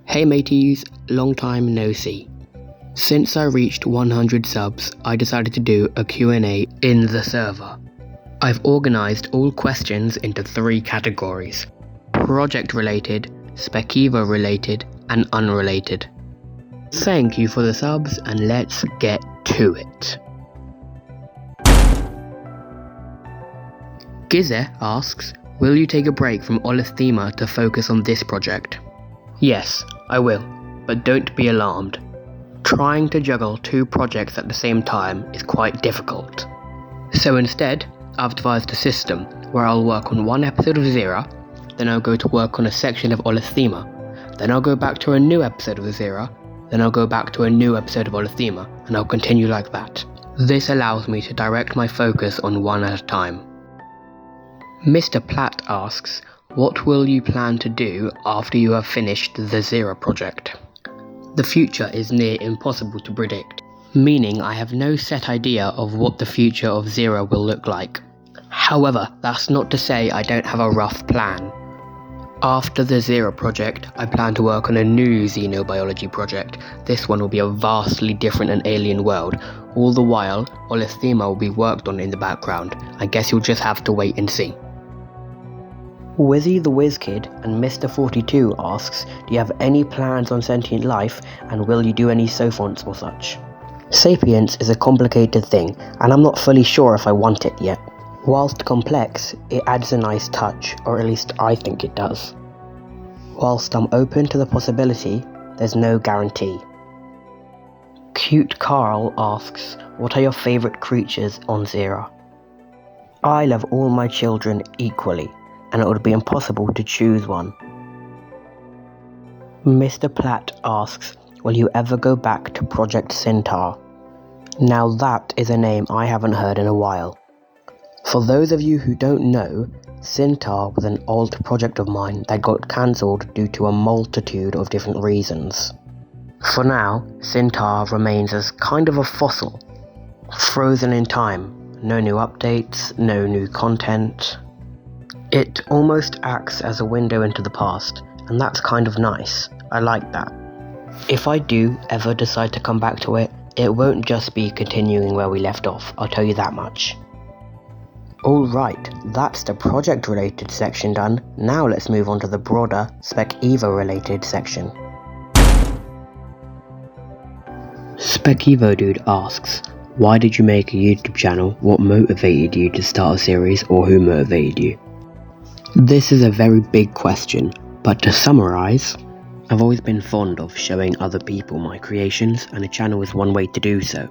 Hey mateys, long time no see. Since I reached 100 subs, I decided to do a Q&A in the server. I've organised all questions into 3 categories: project related, Spec Evo related, and unrelated. Thank you for the subs, and let's get to it. Gize asks, will you take a break from Olesthema to focus on this project? Yes, I will, but don't be alarmed. Trying to juggle 2 projects at the same time is quite difficult. So instead, I've devised a system where I'll work on 1 episode of Zera, then I'll go to work on a section of Olesthema, then I'll go back to a new episode of Zera, then I'll go back to a new episode of Olesthema, and I'll continue like that. This allows me to direct my focus on 1 at a time. Mr. Platt asks, what will you plan to do after you have finished the Zera project? The future is near impossible to predict, meaning I have no set idea of what the future of Zera will look like. However, that's not to say I don't have a rough plan. After the Zera project, I plan to work on a new xenobiology project. This one will be a vastly different and alien world. All the while, Olesthema will be worked on in the background. I guess you'll just have to wait and see. Wizzy the WizKid and Mr. 42 asks, do you have any plans on sentient life, and will you do any sophonts or such? Sapience is a complicated thing, and I'm not fully sure if I want it yet. Whilst complex, it adds a nice touch, or at least I think it does. Whilst I'm open to the possibility, there's no guarantee. Cute Carl asks, what are your favourite creatures on Zera? I love all my children equally, and it would be impossible to choose one. Mr. Platt asks, will you ever go back to Project Centaur? Now that is a name I haven't heard in a while. For those of you who don't know, Centaur was an old project of mine that got cancelled due to a multitude of different reasons. For now, Centaur remains as kind of a fossil, frozen in time. No new updates, no new content. It almost acts as a window into the past, and that's kind of nice. I like that. If I do ever decide to come back to it, it won't just be continuing where we left off, I'll tell you that much. Alright, that's the project related section done. Now let's move on to the broader Spec Evo related section. Spec Evo Dude asks, why did you make a YouTube channel? What motivated you to start a series, or who motivated you? This is a very big question, but to summarise, I've always been fond of showing other people my creations, and a channel is one way to do so.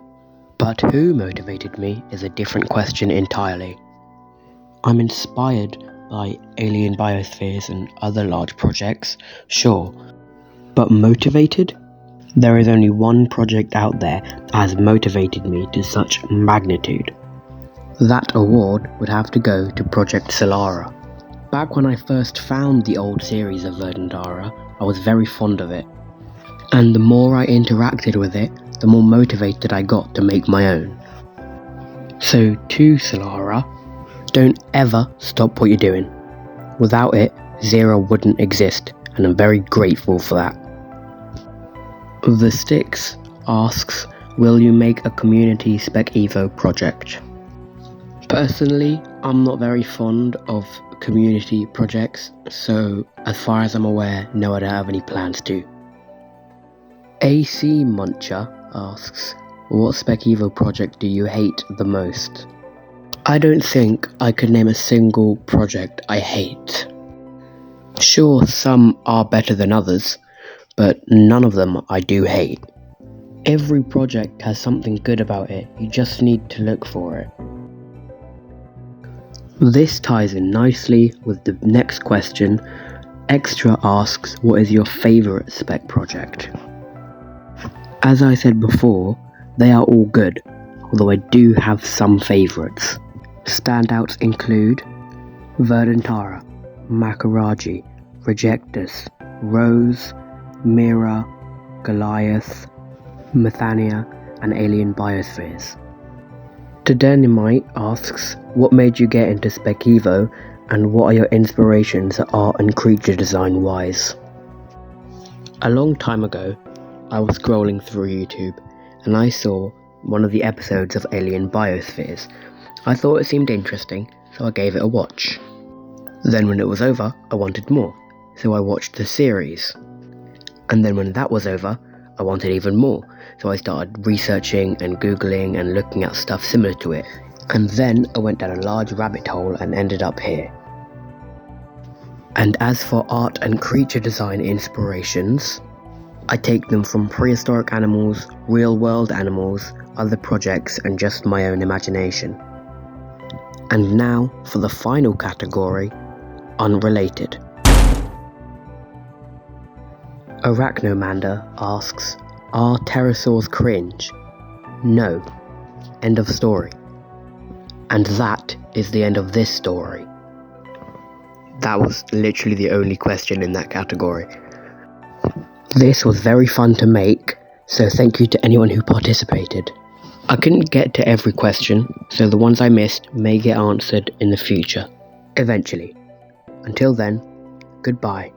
But who motivated me is a different question entirely. I'm inspired by alien biospheres and other large projects, sure, but motivated? There is only one project out there that has motivated me to such magnitude. That award would have to go to Project Solara. Back when I first found the old series of Verdandara, I was very fond of it, and the more I interacted with it, the more motivated I got to make my own. So to Solara, don't ever stop what you're doing. Without it, Zera wouldn't exist, and I'm very grateful for that. The Sticks asks, will you make a community Spec Evo project? Personally, I'm not very fond of community projects, so as far as I'm aware, no, I don't have any plans to. AC Muncher asks, what Spec Evo project do you hate the most? I don't think I could name a single project I hate. Sure, some are better than others, but none of them I do hate. Every project has something good about it, you just need to look for it. This ties in nicely with the next question. Extra asks, what is your favourite spec project? As I said before, they are all good, although I do have some favourites. Standouts include Verdantara, Makaraji, Rejectus, Rose, Mira, Goliath, Methania, and Alien Biospheres. Todynamite asks, what made you get into Spec Evo, and what are your inspirations art and creature design wise? A long time ago, I was scrolling through YouTube and I saw one of the episodes of Alien Biospheres. I thought it seemed interesting, so I gave it a watch. Then when it was over, I wanted more, so I watched the series. And then when that was over, I wanted even more, so I started researching and googling and looking at stuff similar to it. And then I went down a large rabbit hole and ended up here. And as for art and creature design inspirations, I take them from prehistoric animals, real-world animals, other projects, and just my own imagination. And now for the final category, unrelated. Arachnomander asks, are pterosaurs cringe? No. End of story. And that is the end of this story. That was literally the only question in that category. This was very fun to make, so thank you to anyone who participated. I couldn't get to every question, so the ones I missed may get answered in the future. Eventually. Until then, goodbye.